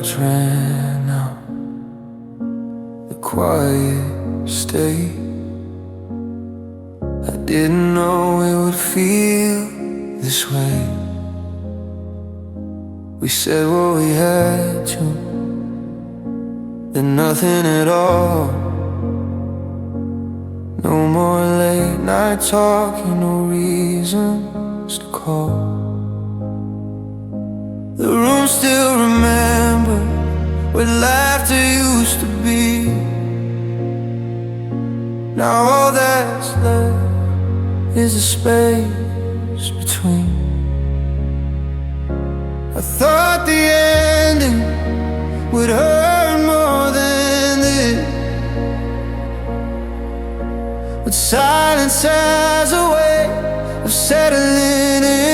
words ran out. The quiet stayed. I didn't know it would feel this way. We said what we had to, then nothing at all. No more late night talking, no reasons to call. The room still remembers what laughter used to be. Now all that's left is a space between. I thought the ending would hurt more than this, but silence has a way of settling in.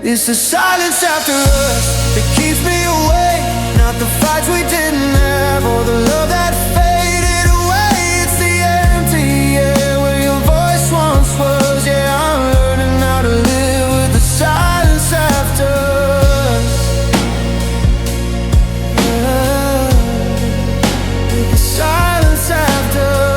It's the silence after us that keeps me awake, not the fights we didn't have or the love that faded away. It's the empty air where your voice once was. Yeah, I'm learning how to live with the silence after us. Yeah, with the silence after us.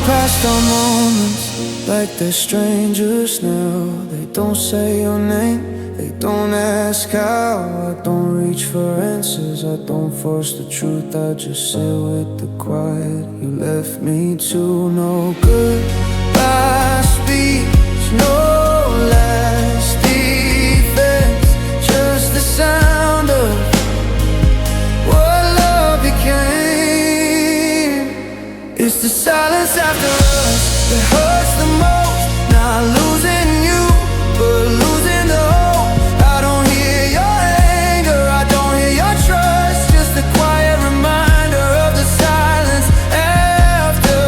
Past our moments like they're strangers now. They don't say your name, they don't ask how. I don't reach for answers, I don't force the truth. I just sit with the quiet you left me to. No goodbye speech, no last defense, just the sound of what love became. It's the silence after us that hurts the most. Not losing you, but losing the hope. I don't hear your anger, I don't hear your trust. Just a quiet reminder of the silence after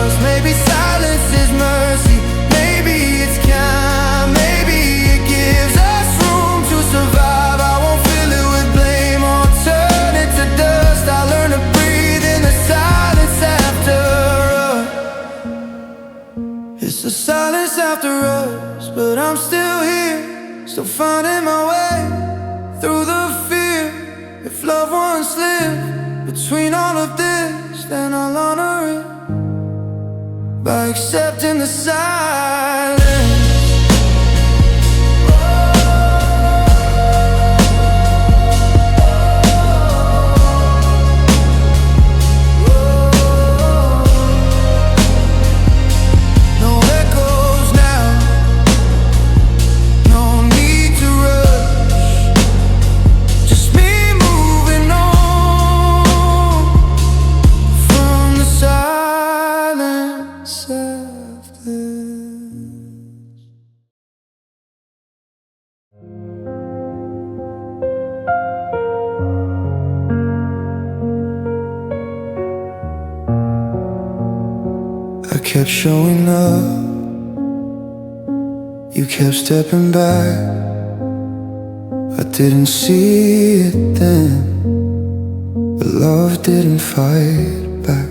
us. Maybe silence is mercy, maybe it's kind, maybe it gives us room to survive. I won't fill it with blame or turn it to dust. I learn to breathe in the silence after us. It's the silence after us, but I'm still here, still finding my way through the fear. If loved ones slip between all of this, then I'll honor it by accepting the silence. I kept showing up, you kept stepping back. I didn't see it then, but love didn't fight back.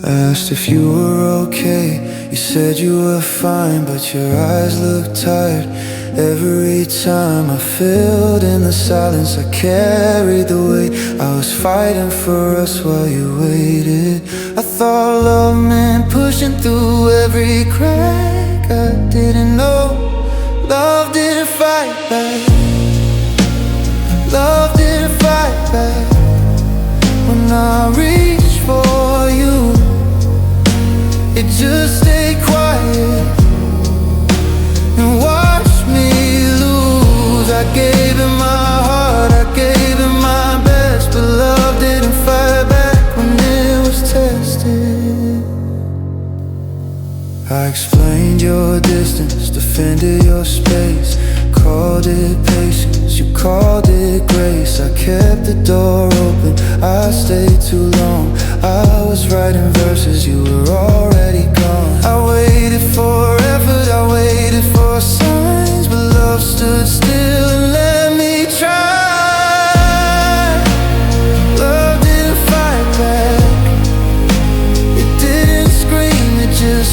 I asked if you were okay, you said you were fine, but your eyes looked tired. Every time I filled in the silence, I carried the weight. I was fighting for us while you waited. I thought love meant pushing through every crack. I didn't know love didn't fight back. Love didn't fight back. When I reached for you, it just stayed quiet and watched me lose. I gave it my heart, I gave it my best, but love didn't fight back when it was tested. I explained your distance, defended your space, called it patience, you called it grace. I kept the door open, I stayed too long. I was writing verses, you were already gone. I waited for effort, I waited for signs, but love stood still and let me try. Love didn't fight back, it didn't scream, it just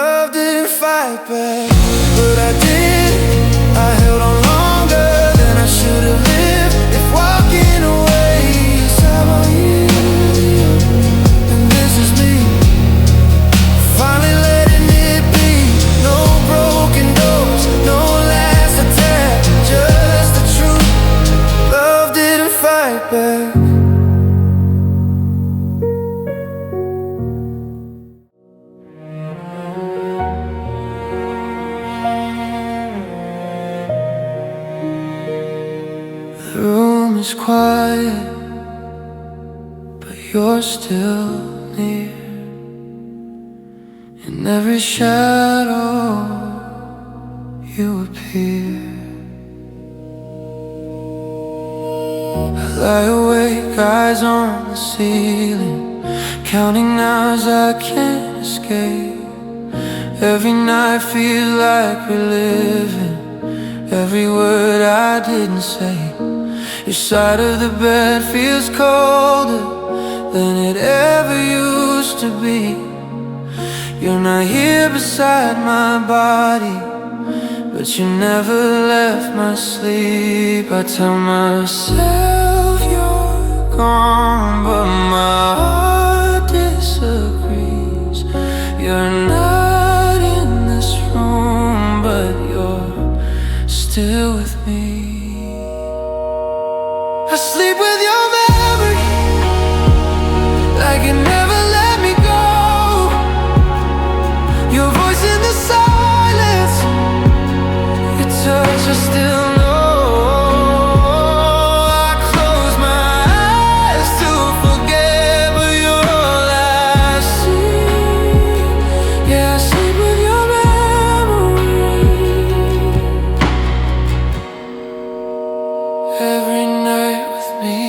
love didn't fight back, but I did. I held on longer than I should have lived. If walking away is how I heal, then this is me, finally letting it be. No broken doors, no last attack, just the truth. Love didn't fight back. The room is quiet, but you're still near. In every shadow you appear. I lie awake, eyes on the ceiling, counting hours I can't escape. Every night feels like we're living, every word I didn't say. Your side of the bed feels colder than it ever used to be. You're not here beside my body, but you never left my sleep. I tell myself you're gone, but my heart disagrees. You're not in this room, but you're still with me. I sleep with your memory, like it never let me go. Your voice in the silence, your touch I still know. I close my eyes to forget, but you're all I see. Yeah, I sleep with your memory. Every night with me.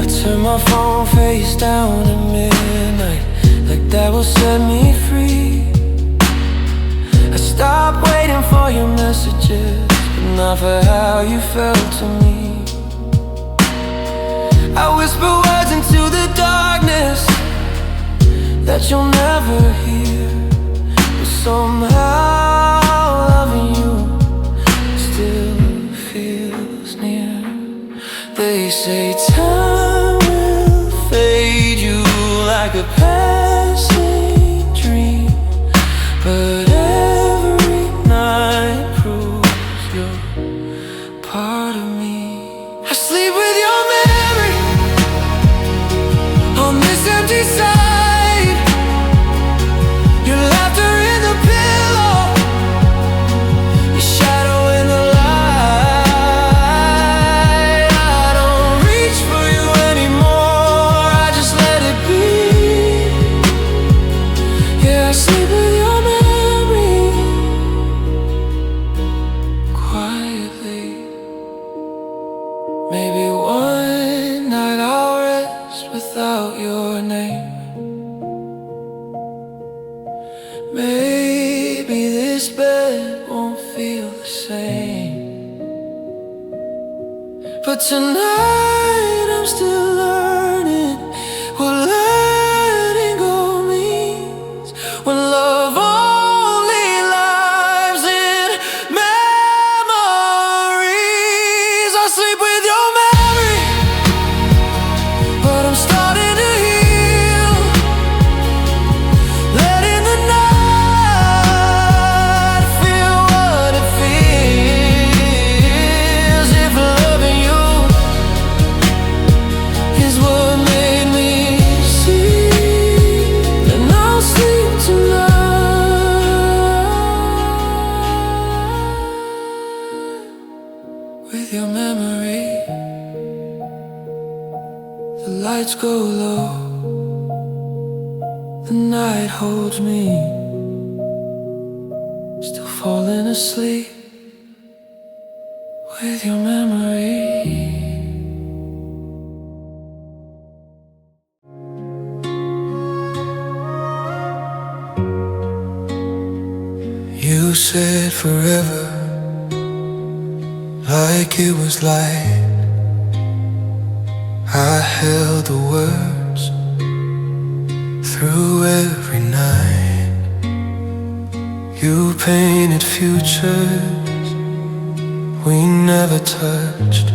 I turn my phone face down at midnight, like that will set me free. I stop waiting for your messages, but not for how you felt to me. I whisper words into the darkness that you'll never hear, but somehow loving you still feels near. They say time will fade you like a passing dream, but every night proves you're part of me. I sleep with your memory on this empty side, your laughter in the pillow, your shadow in the light. I don't reach for you anymore, I just let it be. Yeah, I sleep with your memory quietly. Maybe one night I'll rest without your name. Maybe this bed won't feel the same, but tonight I'm still learning what letting go means, when love only lives in memories. I sleep with your memory, but I'm starting to heal, letting the night feel what it feels. If loving you is what made me see, then I'll sleep tonight with your memory. The lights go low, the night holds me, still falling asleep with your memory. You said forever, like it was light. I held the words through every night. You painted futures we never touched.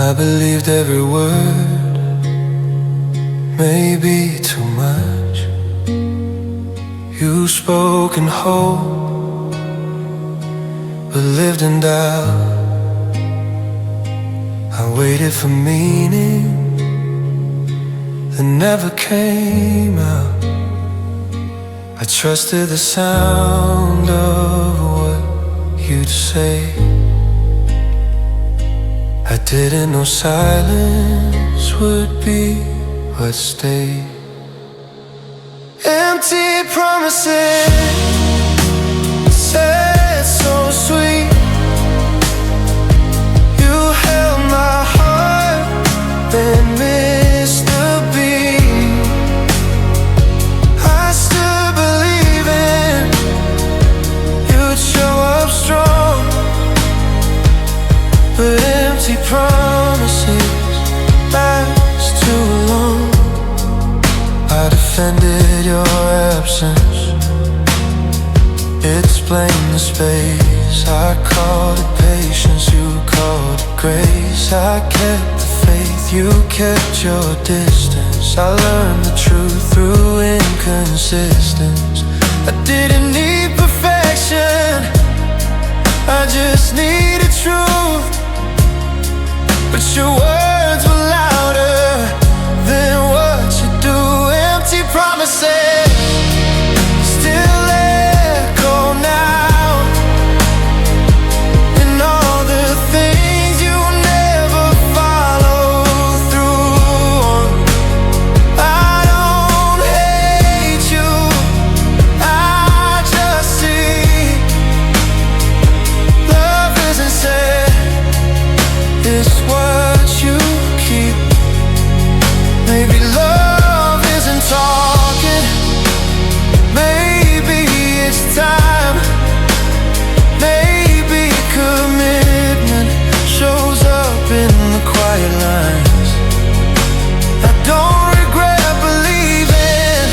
I believed every word, maybe too much. You spoke in hope, but lived in doubt. I waited for meaning that never came out. I trusted the sound of what you'd say. I didn't know silence would be what stayed. Empty promises said so sweet. You held my heart, then missed the beat. I still believing you'd show up strong, but empty promises last too long. I defended your absence, explained the space. I called it patience, you called it grace. I kept the faith, you kept your distance. I learned the truth through inconsistence. I didn't need perfection, I just needed truth. But your words were louder than what you do. Empty promises still echo now, and all the things you never followed through on. I don't hate you, I just see love isn't said, it's what you keep. Maybe love isn't talking, maybe it's time. Maybe commitment shows up in the quiet lines. I don't regret believing,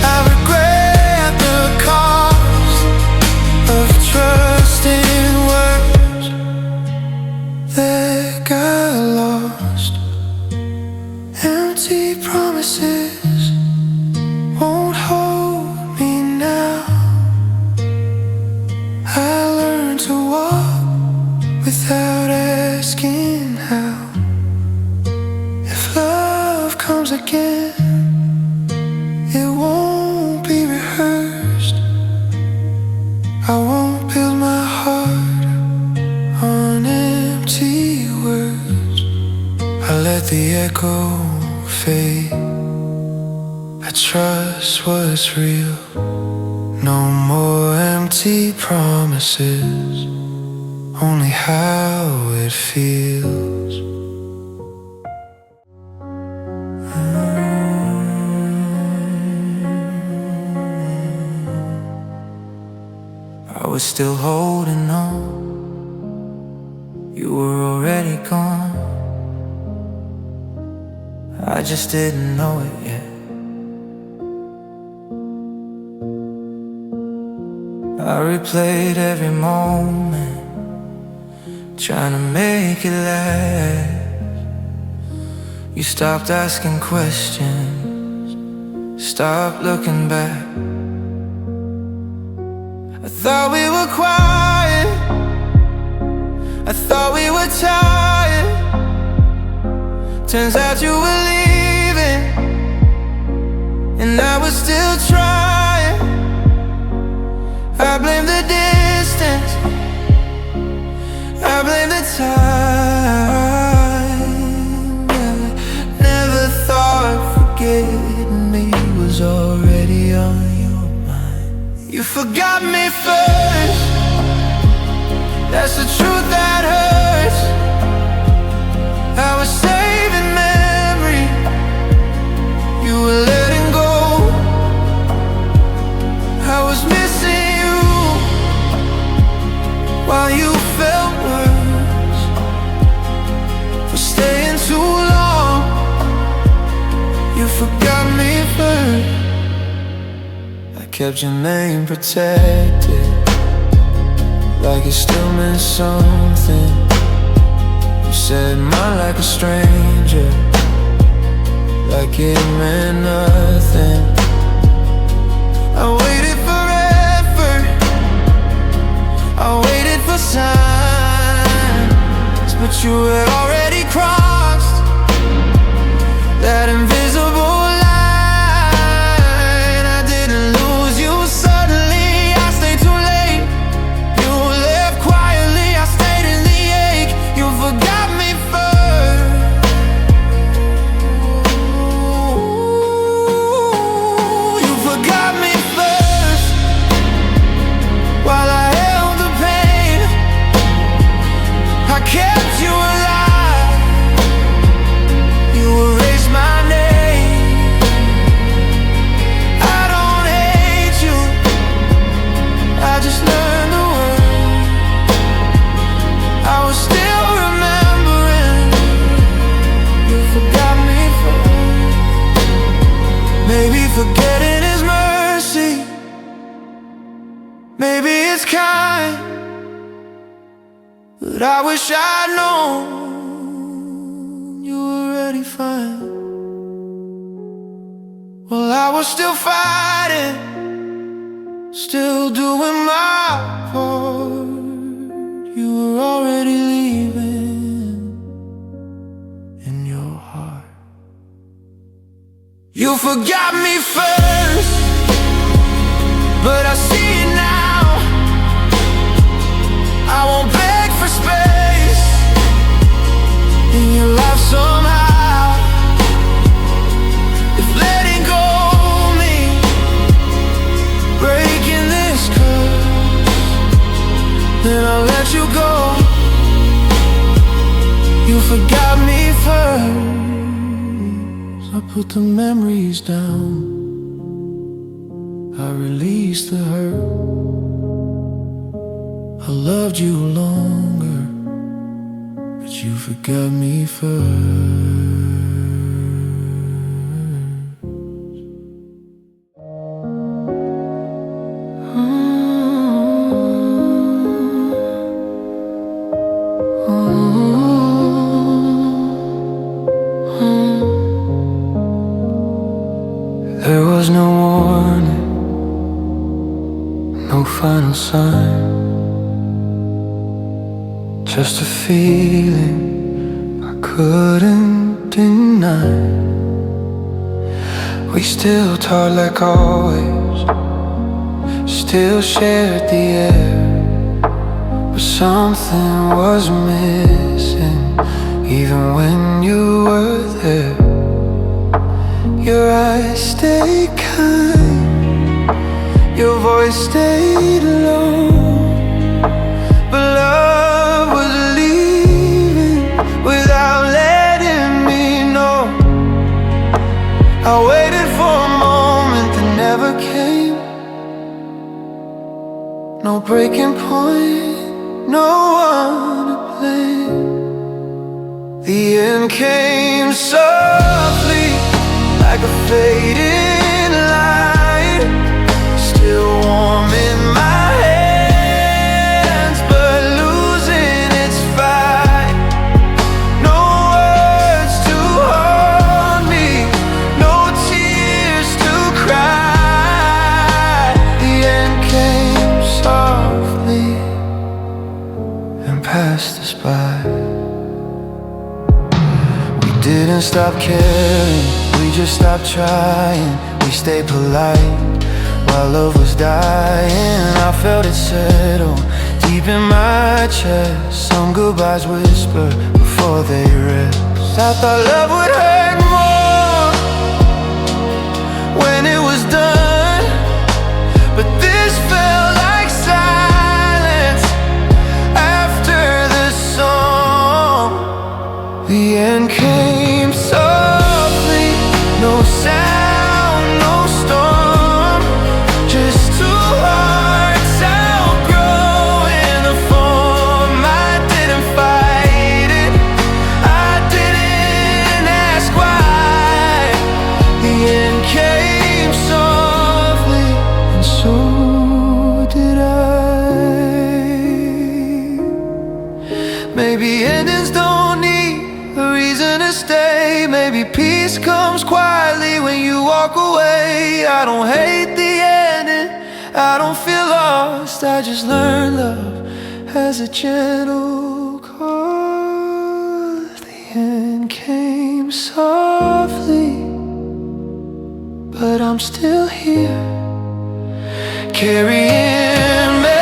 I regret the cost of trusting words that got lost. Empty promises won't hold me now. I learned to walk without asking how. If love comes again, it won't be rehearsed. I won't build my heart on empty words. I let the echo fade. I trust what's real. No more empty promises, only how it feels. I was still holding on, you were already gone. I just didn't know it yet. I replayed every moment, trying to make it last. You stopped asking questions, stopped looking back. I thought we were quiet, I thought we were tired. Turns out you were leaving, and I was still trying. I blame the distance, I blame the time. Never thought forgetting me was already on your mind. You forgot me first, that's the truth that hurts. I was saving memory, you were letting go. I was missing kept your name protected, like it still meant something. You said mine like a stranger, like it meant nothing. I waited forever, I waited for signs, but you had already crossed that invisible line. I didn't lose you suddenly, I stayed too late. You left quietly, I stayed in the ache. You forgot me first. You forgot me first, while I held the pain. I kept you alive, you erased my name. I don't hate you, I just learned the word. I was still remembering. You forgot me first. Maybe forgetting is mercy, maybe it's kind, but I wish I'd known you were already fine. Well, I was still fighting, still doing my part. You were already leaving in your heart. You forgot me first, but I see it now. I won't beg for space in your life somehow. If letting go means breaking this curse, then I'll let you go. You forgot me first. I put the memories down, I released the hurt. I loved you longer, but you forgot me first. There was no warning, no final sign, just a feeling I couldn't deny. We still talked like always, still shared the air, but something was missing even when you were there. Your eyes stayed kind, your voice stayed low, but love was leaving without letting me know. I waited for a moment that never came. No breaking point, no one to blame. The end came softly, like a fading light, still warm in my hands, but losing its fight. No words to hold me, no tears to cry. The end came softly and passed us by. We didn't stop caring, we just stopped trying. We stayed polite while love was dying. I felt it settle deep in my chest. Some goodbyes whisper before they rest. I thought love would hurt more when it was done, but this felt like silence after the song. The end came softly, no sound, no storm, just two hearts outgrowing the form. I didn't fight it, I didn't ask Maybe endings don't need a reason to stay. Maybe peace comes quietly when you walk away. I don't hate the ending, I don't feel lost. I just learned love has a gentle cost. The end came softly, but I'm still here, carrying memories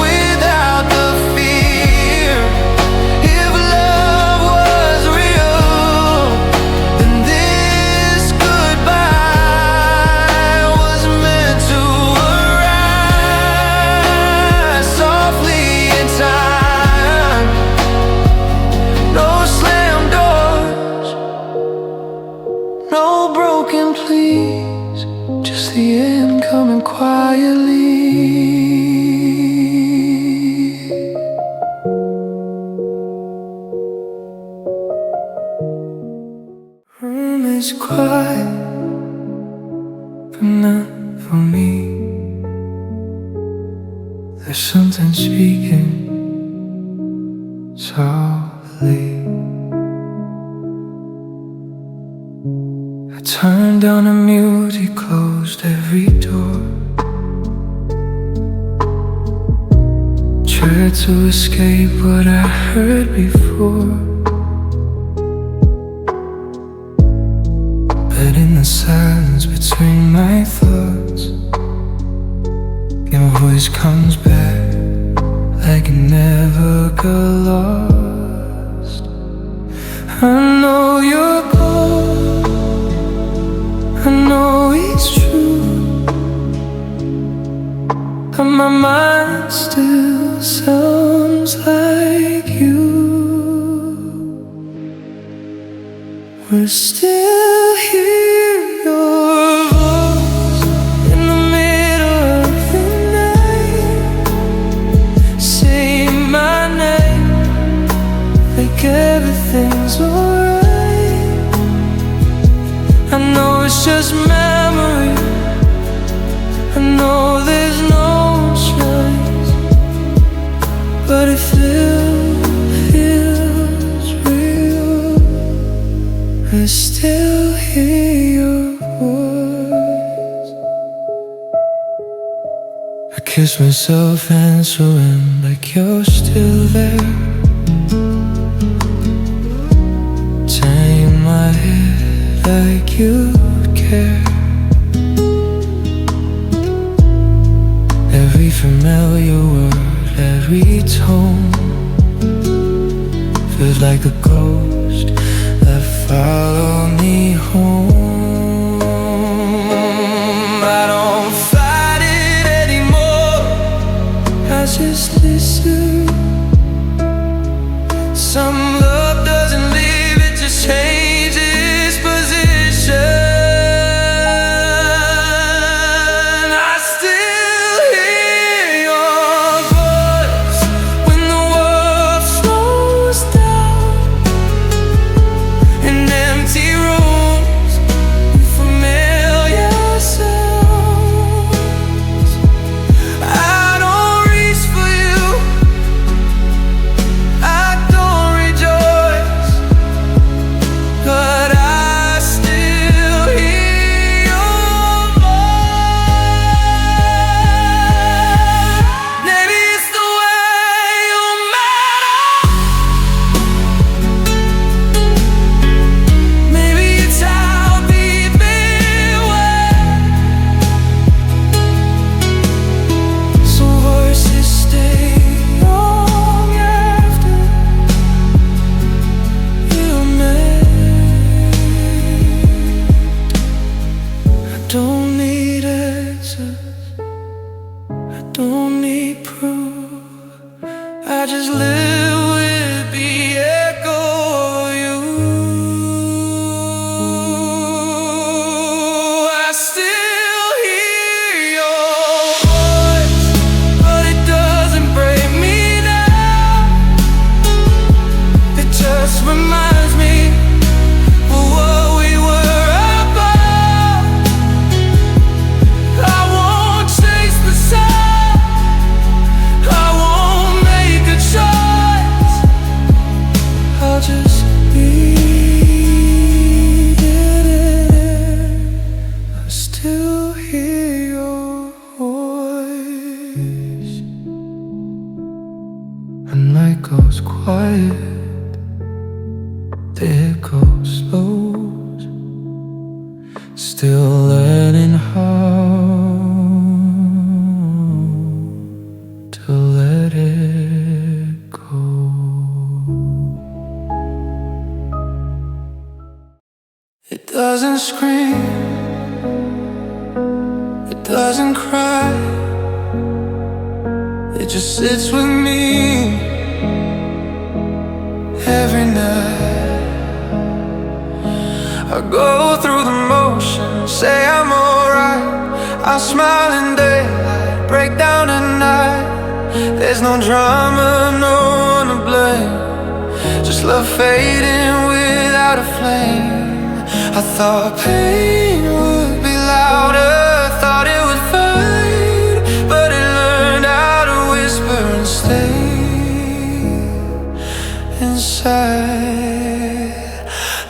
without the fear. If love was real, then this goodbye was meant to arrive softly in time. No slam doors, no broken pleas, just the end coming quietly. Room is quiet, but not for me. There's something speaking softly. I turned down the music, closed every door. Tried to escape what I heard before, but in the silence between my thoughts, your voice comes back like it never got lost. I know you're gone, I know it's true, but my mind still sounds like you. We're still here, your voice in the middle of the night, saying my name like everything's alright. I know it's just memory, I know there's no choice, but it feels real. I still hear your voice. I kiss myself answering like you're still there, tying my head like you care. Every familiar word, every tone feels like a ghost that followed me home. I don't fight it anymore, I just listen. Some love doesn't leave, it just changes position. I still hear your voice when the world slows down, in empty rooms and familiar sounds. I don't reach for you, I don't rejoice, but I still hear your voice. Maybe it's the way you matter, maybe it's how deep it went. Some voices stay long after you're made. I don't need answers, I don't need proof, I just live with the echo of you. I still hear your voice, but it doesn't break me down. It just reminds me of what we were about. I won't chase the sun, I won't make a choice. When night goes quiet, the echo slows, still learning how to let it go. It doesn't scream, it doesn't cry, it just sits with me every night. I go through the motions, say I'm alright. I smile in daylight, break down at night. There's no drama, no one to blame, just love fading without a flame. I thought pain would be louder, thought it would fight, but it learned how to whisper and stay inside.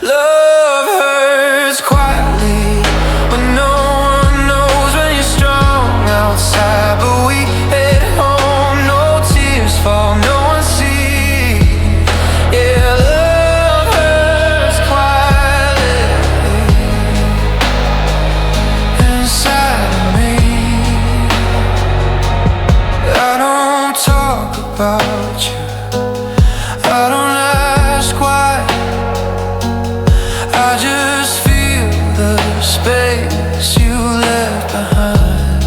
Love hurts quietly when no one knows, when you're strong outside but weak at home. No tears fall, no one sees. Yeah, love hurts quietly inside of me. I don't talk about you, I don't ask why, I just feel the space you left behind.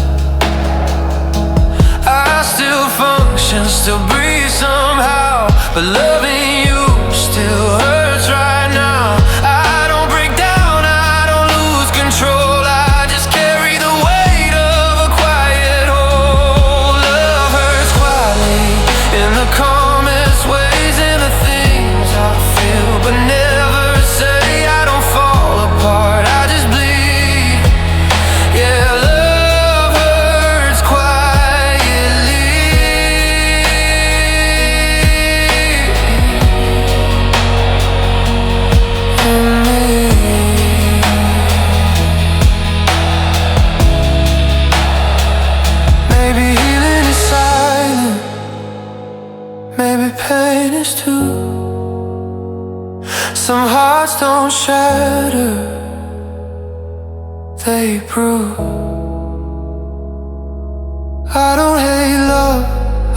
I still function, still breathe somehow, but loving you still hurts right now. I don't break down, I don't lose control, I just carry the weight of a quiet hole. Love hurts quietly in the calmest ways, in the things I feel but never say. I don't fall apart, I just bleed. Yeah, love hurts quietly in me. Maybe healing is silent, maybe pain is too. Some hearts don't shatter, they bruise. I don't hate love,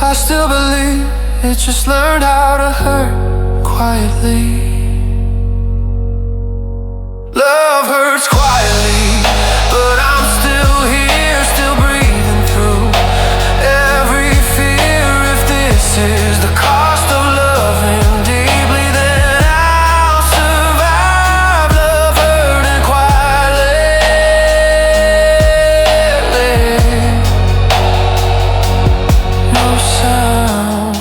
I still believe it just learned how to hurt quietly. Love hurts quietly, but I'm still here, still breathing through every fear. If this is the cost of loving deeply, then I'll survive. Love hurting quietly, no sound,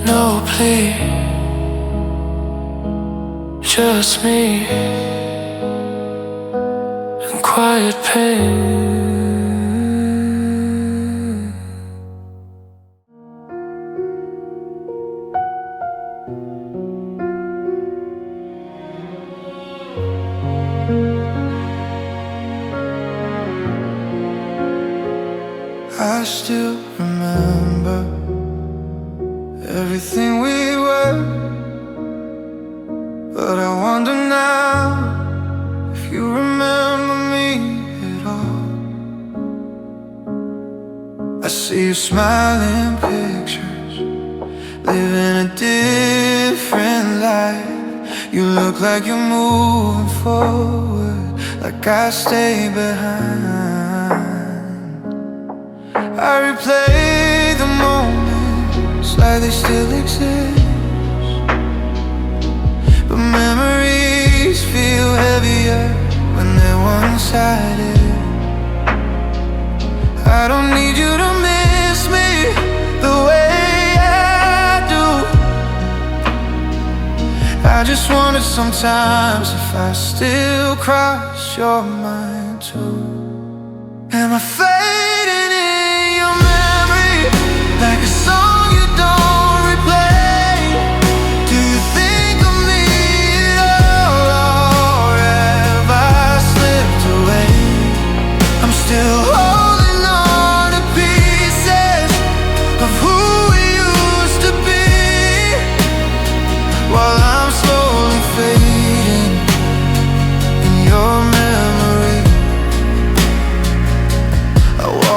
no plea, just me and quiet pain. I still remember everything we were, but I wonder now if you remember me at all. I see you smiling pictures, living a different life. You look like you're moving forward, like I stay behind. I replay the moments like they still exist, but memories feel heavier when they're one-sided. I don't need you to miss me the way I do. I just wonder sometimes if I still cross your mind too. Am I fading in your memory like a song you don't replay? Do you think of me at all, or have I slipped away? I'm still holding on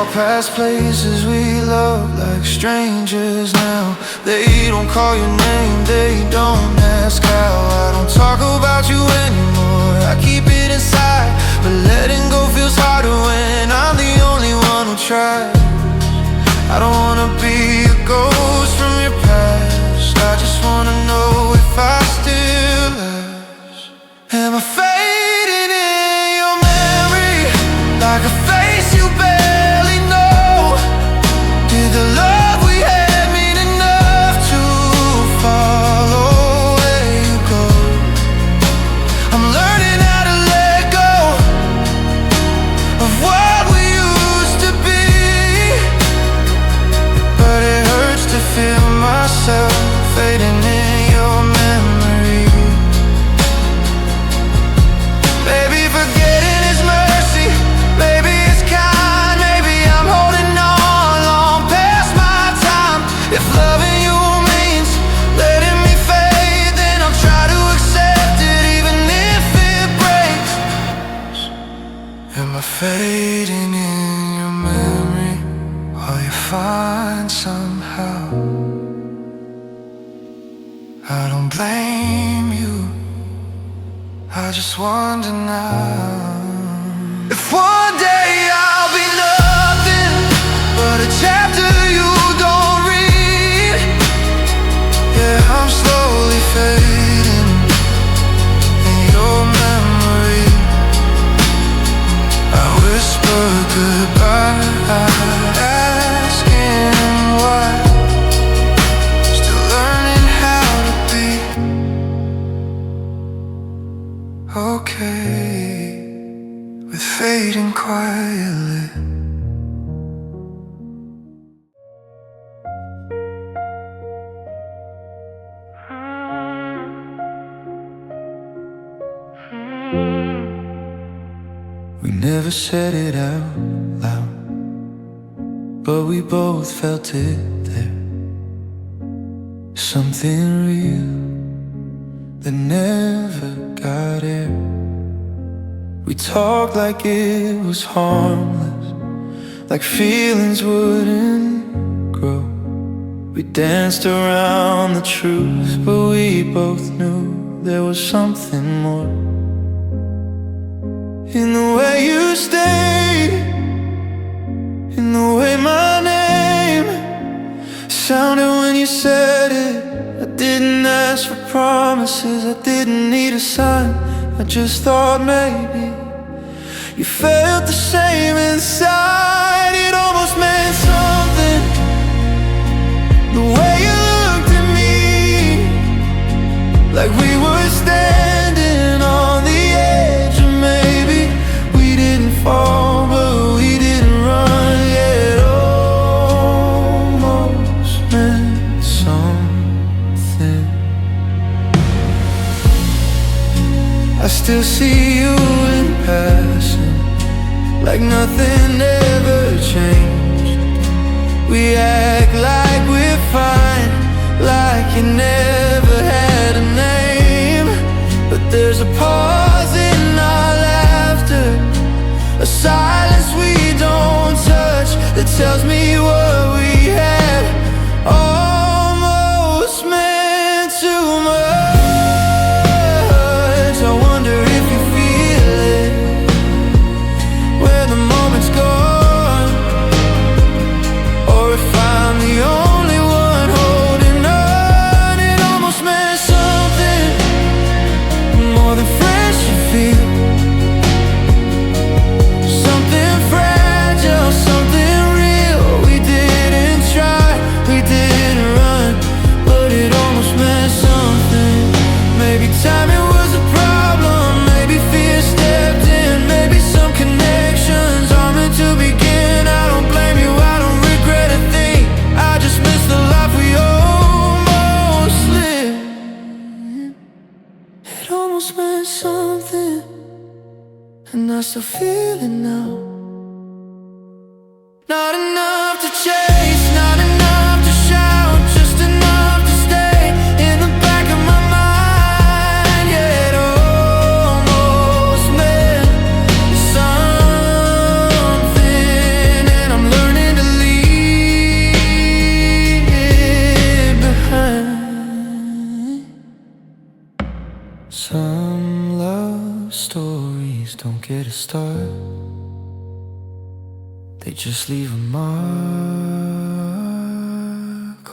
walk past places we love like strangers now. They don't call your name, they don't ask how. I don't talk about you anymore, I keep it inside. But letting go feels harder when I'm the only one who tries. I don't wanna be a ghost from your past, I just wanna know if I still last. Am I fading in your memory like a face you barely know? Did the love we had mean enough to follow where you go? I'm learning how to let go of what we used to be, but it hurts to feel myself fading in your memory. Maybe forgetting is mercy, maybe it's kind, maybe I'm holding on long past my time. If loving you means letting me fade, then I'll try to accept it even if it breaks. Am I fading in your memory? Are you fine somehow? I don't blame you, I just wonder now if one day I'll be nothing but a chapter you don't read. Yeah, I'm slowly fading in your memory. I whisper goodbye, asking why. Still learning how to be okay with fading quietly. We never said it out loud, but we both felt it there. Something real that never got air. We talked like it was harmless, like feelings wouldn't grow. We danced around the truth, but we both knew there was something more. In the way you stayed, in the way my name sounded when you said it. I didn't ask for promises, I didn't need a sign. I just thought maybe you felt the same inside. It almost meant something, the way you looked at me, like we were standing on the edge. And maybe we didn't fall, but we didn't run. It almost meant something. I still see you in passing, like nothing ever changed. We act like we're fine, like you never had a name. But there's a pause in our laughter, a silence we don't touch, that tells me what we had almost meant too much. I wonder if you feel it when the moment's gone, or if I'm the only one holding on. It almost meant something more than friends should feel, something fragile, something real. We didn't try, we didn't run, but it almost meant something. Maybe timing was a problem, maybe fear stepped in, maybe some connections are meant to begin. I don't blame you, I don't regret a thing, I just miss the life we almost lived. It almost meant something, and I still feel it now. Not enough to chase, not enough to shout, just enough to stay in the back of my mind. Yeah, it almost meant something, and I'm learning they just leave a mark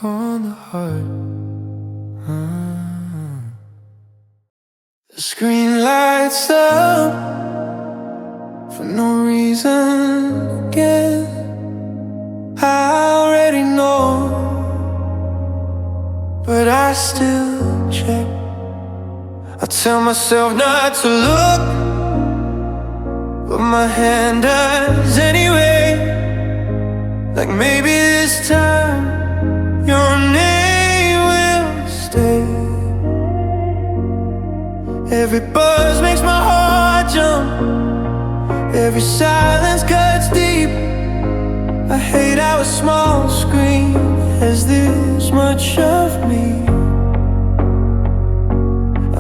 on the heart. The screen lights up for no reason again. I already know, but I still check. I tell myself not to look, but my hand does anyway. Like maybe this time your name will stay. Every buzz makes my heart jump, every silence cuts deep. I hate how a small screen has this much of me.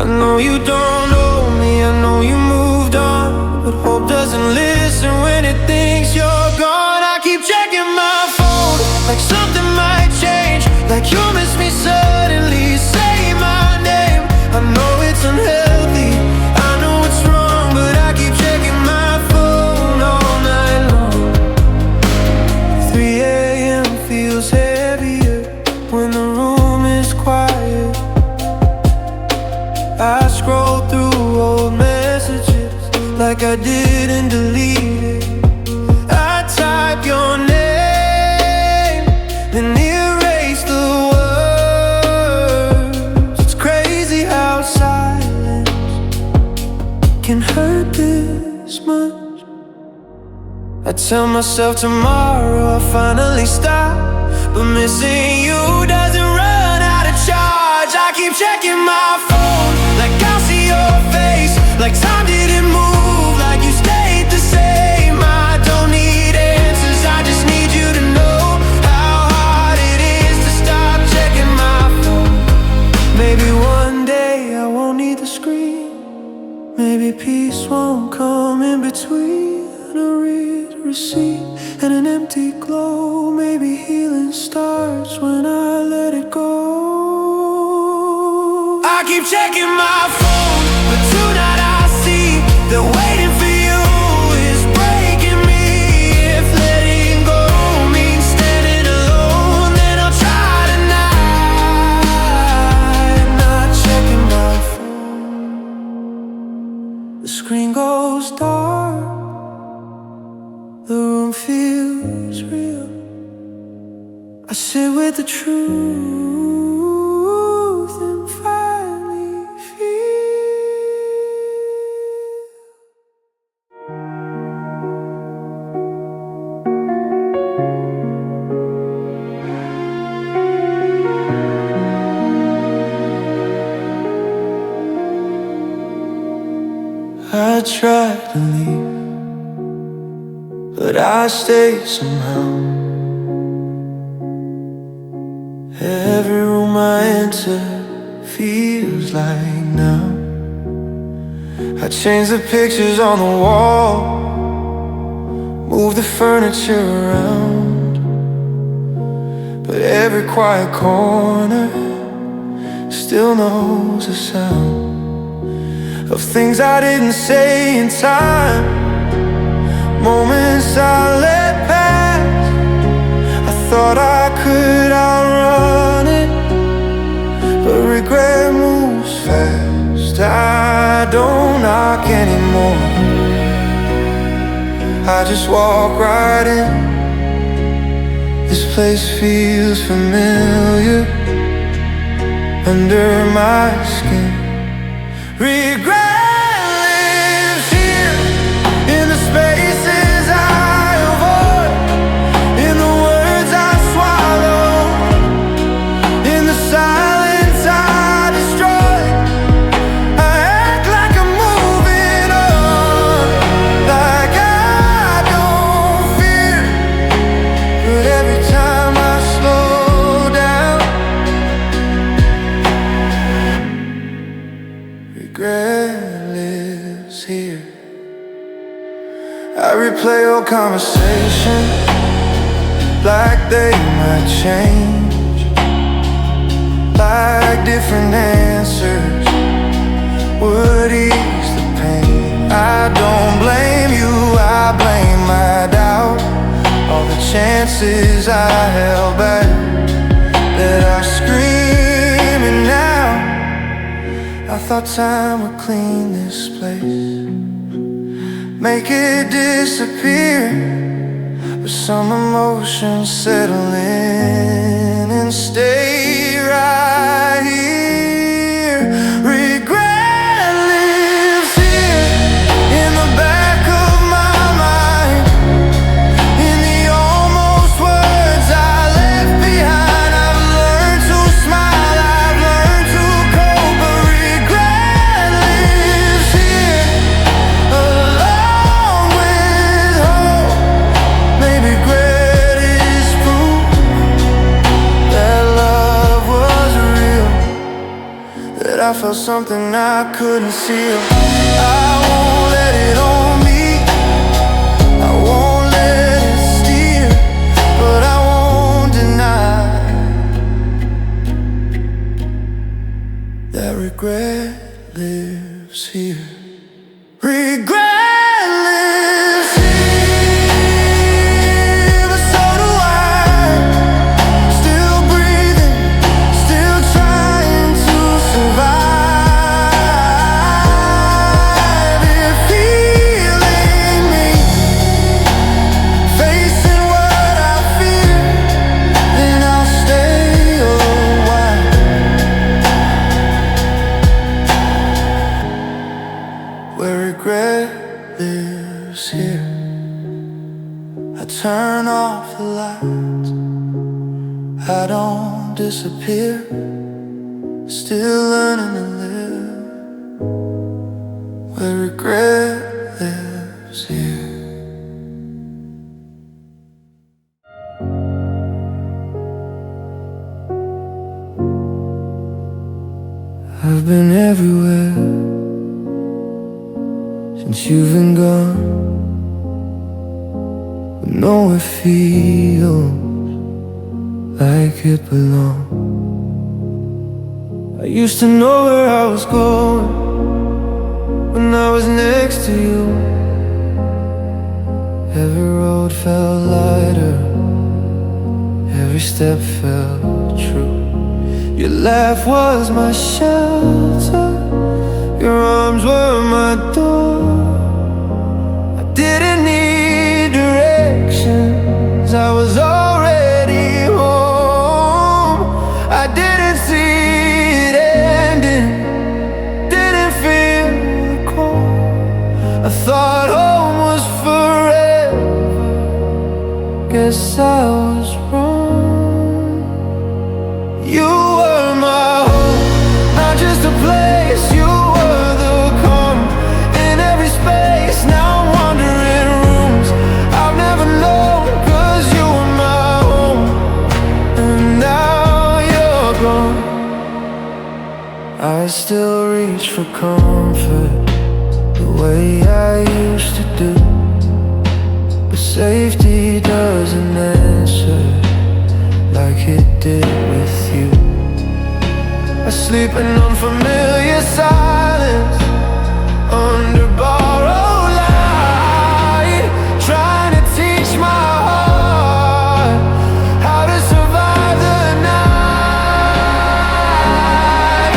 I know you don't know me, I know you moved on, but hope doesn't listen when it thinks you're gone. I keep checking my phone, like something might change, like you'll miss me suddenly, say my name. I know it's unhealthy, I know it's wrong, but I keep checking my phone all night long. 3 a.m. feels heavier when the room is quiet. I scroll through old messages like I didn't delete it. I type your name, then erase the words. It's crazy how silence can hurt this much. I tell myself tomorrow I'll finally stop, but missing you doesn't run out of charge. I keep checking my phone, like I'll see your face, like time didn't move, like you stayed the same. I don't need answers, I just need you to know how hard it is to stop checking my phone. Maybe one day I won't need the screen, maybe peace won't come in between a read receipt and an empty glow. Maybe healing starts when I let it go. I keep checking my phone, but tonight I see that waiting for you is breaking me. If letting go means standing alone, then I'll try tonight. Not checking my phone. The screen goes dark, the room feels real. I sit with the truth and finally feel. I tried to leave, but I stay somehow. Every room I enter feels like now. I change the pictures on the wall, move the furniture around, but every quiet corner still knows the sound of things I didn't say in time, moments I let pass. I thought I could outrun it, but regret moves fast. I don't knock anymore, I just walk right in. This place feels familiar under my skin. Regret lives here in the spaces I avoid, in the words I swallow, in the silence I destroy. I act like I'm moving on, like I don't fear, but every time I slow down, regret lives here. I replay old conversations like they might change, like different answers would ease the pain. I don't blame you, I blame my doubt. chances I held back that are screaming now. I thought time would clean this place, make it disappear, but some emotions settle in and stay right here. Regret lives here in the back of my mind, in the almost words I left behind. I've learned to smile, I've learned to cope, but regret lives here along with hope. Maybe regret is proof that love was real, that I felt something I couldn't seal. I won't let it on me, I won't let it steer, but I won't deny that regret lives here. Regret lives here, but so do I. Still breathing, still trying to survive. If healing me, facing what I fear, then I'll stay a while. Where regret lives here, I turn off the lights, I don't disappear, still learning to live. Where regret lives here. I've been everywhere since you've been gone, but nowhere feels like it belongs. I used to know where I was going when I was next to you. Every road felt lighter, every step felt true. Your laugh was my shelter, your arms were my door. I didn't need directions, I was already home. I didn't see it ending, didn't feel the cold. I thought home was forever, guess I was wrong. You were my home, not just a place, you were the calm in every space. Now I'm wandering rooms I've never known, 'cause you were my home, and now you're gone. I still reach for comfort the way I used to do, but safety doesn't answer like it did with you. I sleep in unfamiliar silence under borrowed light, trying to teach my heart how to survive the night.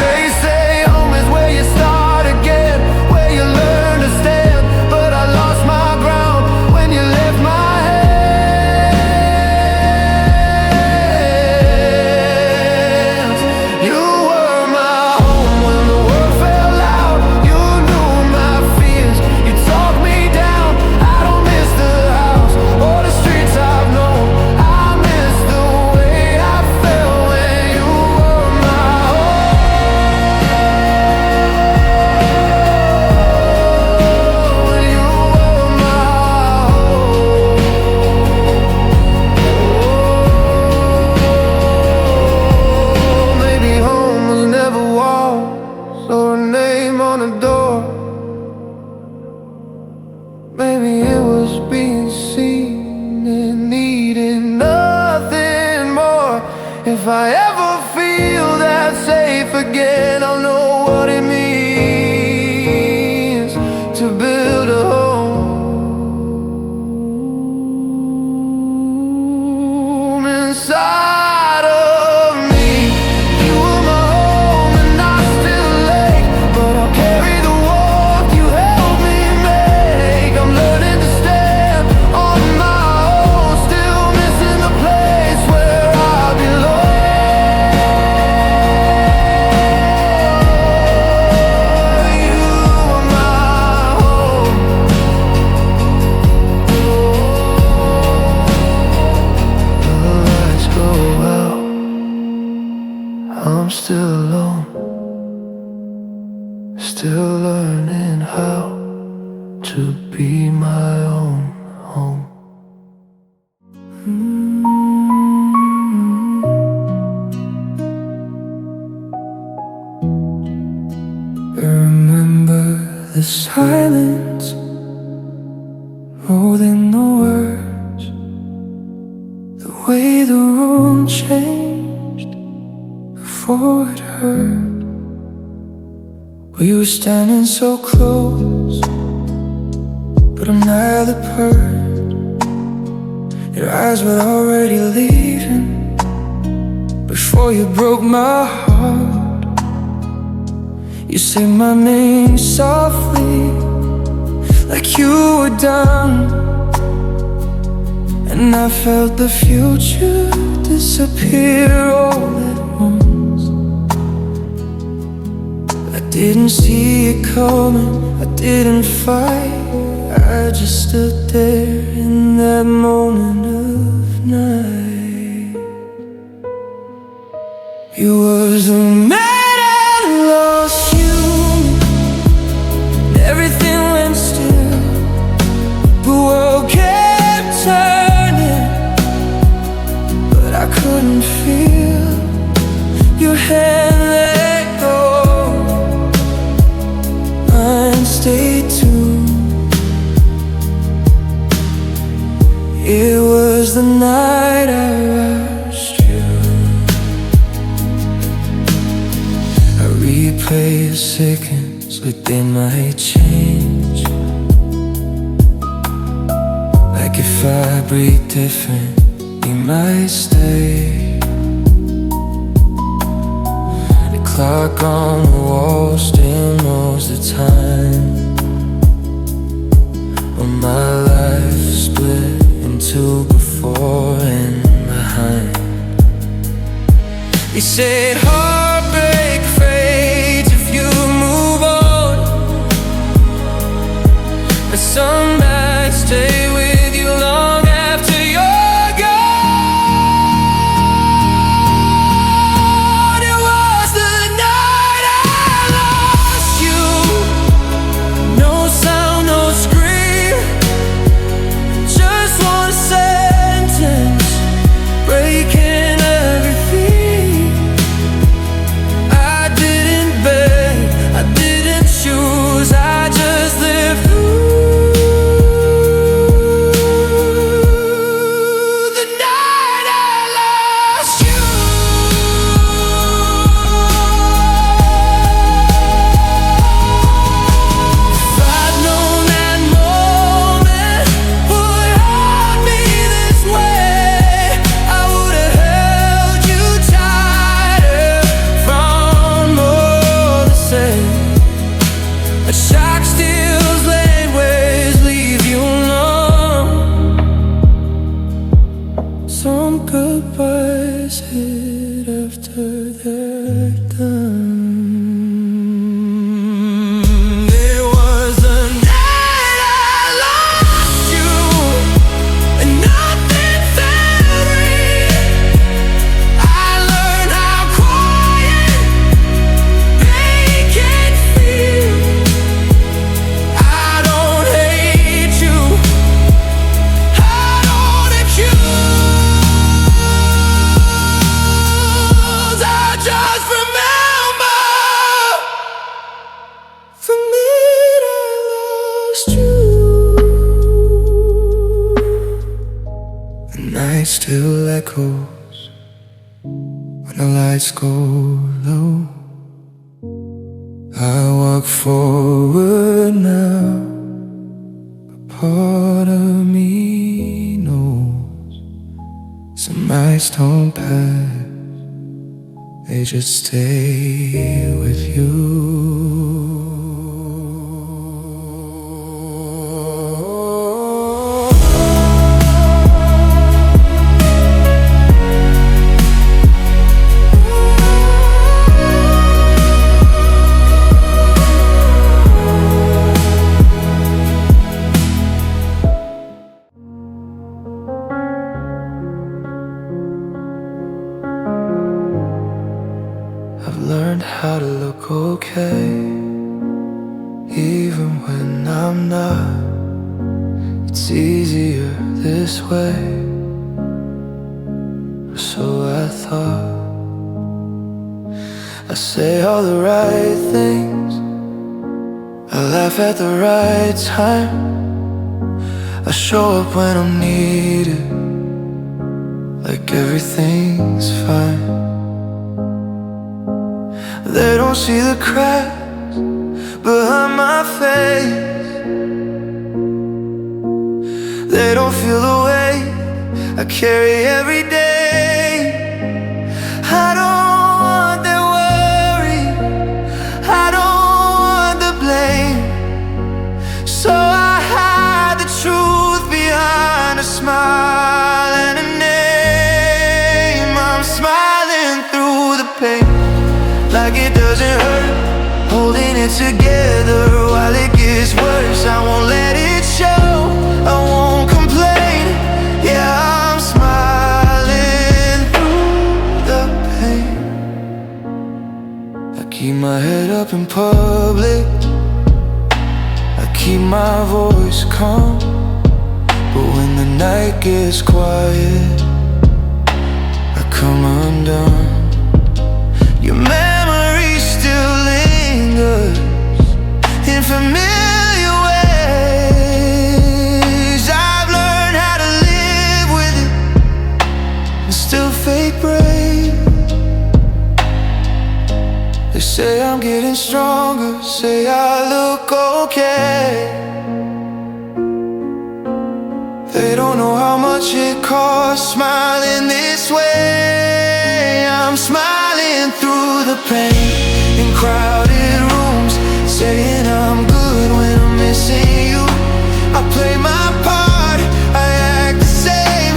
They say home is where you start again, where you learn to stand, but I lost my ground when you left my hands. You were my home when the world fell out, you knew my fears, you talked me down. I don't miss the house or the streets I've known, I miss the way I felt when you were my home. When you were my home. Maybe home was never walls or a name on a door. Maybe it was being seen and needing nothing more. If I ever feel that safe again, I'll know what it means to build a home. the silence more than the words, the way the room changed before it hurt. We were standing so close, but I'm neither part. Your eyes were already leaving before you broke my heart. You said my name softly, like you were done, and I felt the future disappear all at once. I didn't see it coming, I didn't fight, I just stood there in that moment of night. You was the man I lost you, and everything went still. The world kept turning, but I couldn't feel your hand let go. Mine stayed tuned. It was the night I rushed you. I replay the seconds, but they might change. Like if I breathe different, you might stay. The clock on the wall still knows the time. When my life split into before and behind. They said heartbreak fades if you move on, but some nights stay with you long after you're gone. It was the night I lost you. No sound, no scream, just one sentence breaking everything. I didn't beg, I didn't choose, I just lived through the night I lost you. If I'd known that moment would haunt me this way, I would have held you tighter, found more to say. A shock steals lane ways, leave you numb. Some goodbyes hit after they're done. It was the night I lost you, and nothing felt real. I learned how quiet pain can feel. I don't hate you, I don't accuse, I just remember the minute I lost you. The night still echoes when the lights go low. I walk forward now, but part of me knows some nights don't pass, they just stay with you. I've learned how to look okay, even when I'm not. It's easier this way, or so I thought. I say all the right things, I laugh at the right time. I show up when I'm needed, like everything's fine. They don't see the cracks behind my face. They don't feel the weight I carry every day. I don't want their worry, I don't want the blame, so I hide the truth behind a smile and a name. I'm smiling through the pain, like it doesn't hurt, holding it together while it gets worse. I won't let it show, I won't complain. Yeah, I'm smiling through the pain. I keep my head up in public, I keep my voice calm, but when the night gets quiet, I come undone. Your memory still lingers in familiar ways. I've learned how to live with it and still fake brave. They say I'm getting stronger, say I look okay. They don't know how much it costs smiling this way. I'm smiling through the pain in crowded rooms, saying I'm good when I'm missing you. I play my part, I act the same.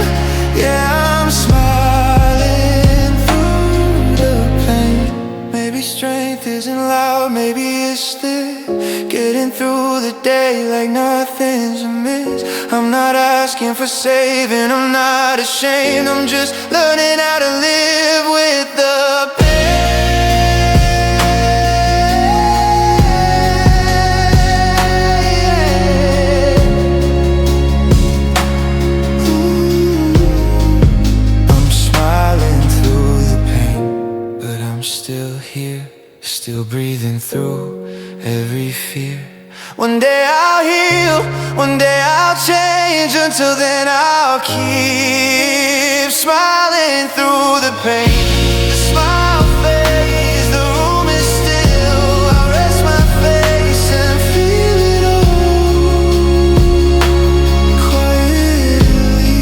Yeah, I'm smiling through the pain. Maybe strength isn't loud, maybe it's still getting through the day like nothing's amiss. I'm not asking for saving, I'm not ashamed, I'm just learning how to live with the pain. I'm smiling through the pain, but I'm still here, still breathing through every fear. One day I'll heal, one day I'll change. Until then I'll keep smiling through the pain. The smile fades, the room is still. I rest my face and feel it all quietly.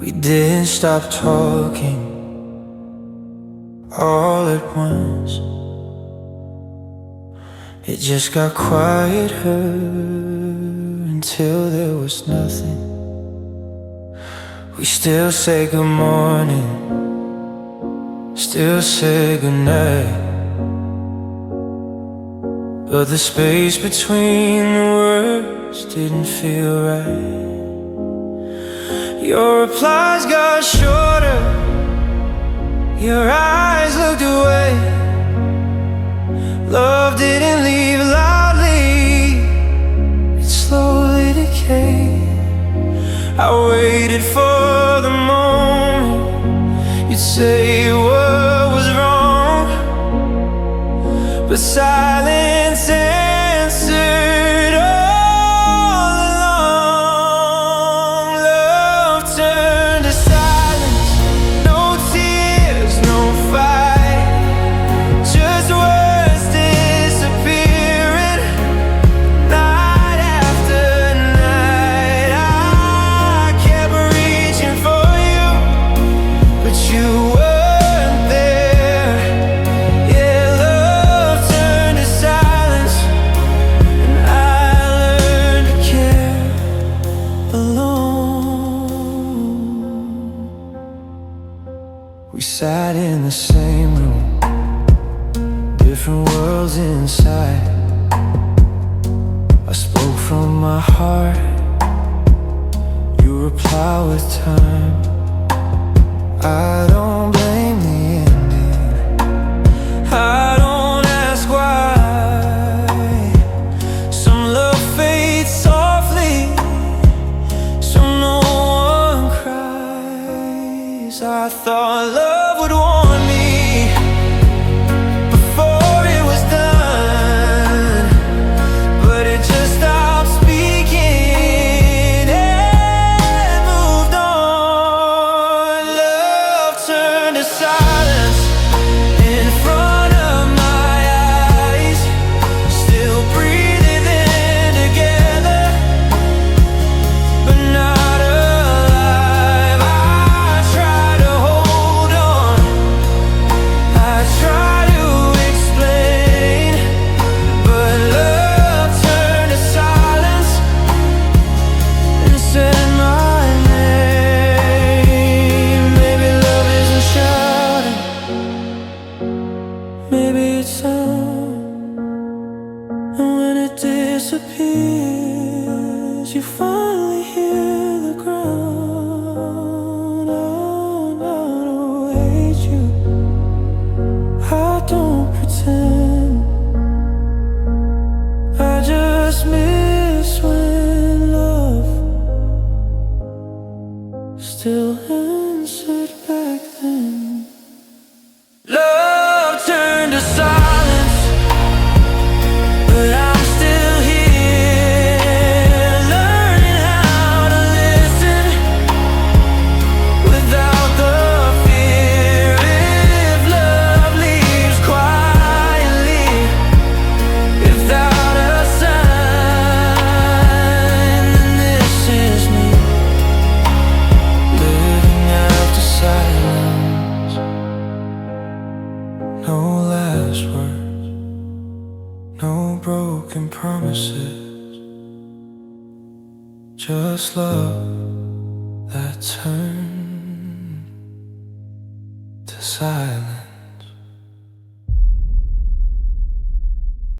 We didn't stop talking all at once. It just got quieter until there was nothing. We still say good morning, still say goodnight, but the space between the words didn't feel right. Your replies got shorter, your eyes looked away. Love didn't leave loudly, it slowly decayed. I waited for the moment you'd say what was wrong, but silence answered all along. Love turned to silence, no tears, no fight, just words disappearing night after night. I kept reaching for you, but you weren't there. Yeah, love turned to silence, and I learned to care alone. We sat in the same room, different worlds inside. I spoke from my heart, you reply with time. I don't blame the ending, I don't ask why. Some love fades softly, some know maybe it's sound, and when it disappears, you finally hear the ground. Oh, I don't hate you, I don't pretend, I just miss when love still answered back then. Love turned to silence, but I'm still here, learning how to listen without the fear. If love leaves quietly, without a sign, then this is me, living after silence. No last words, no broken promises, just love that turned to silence.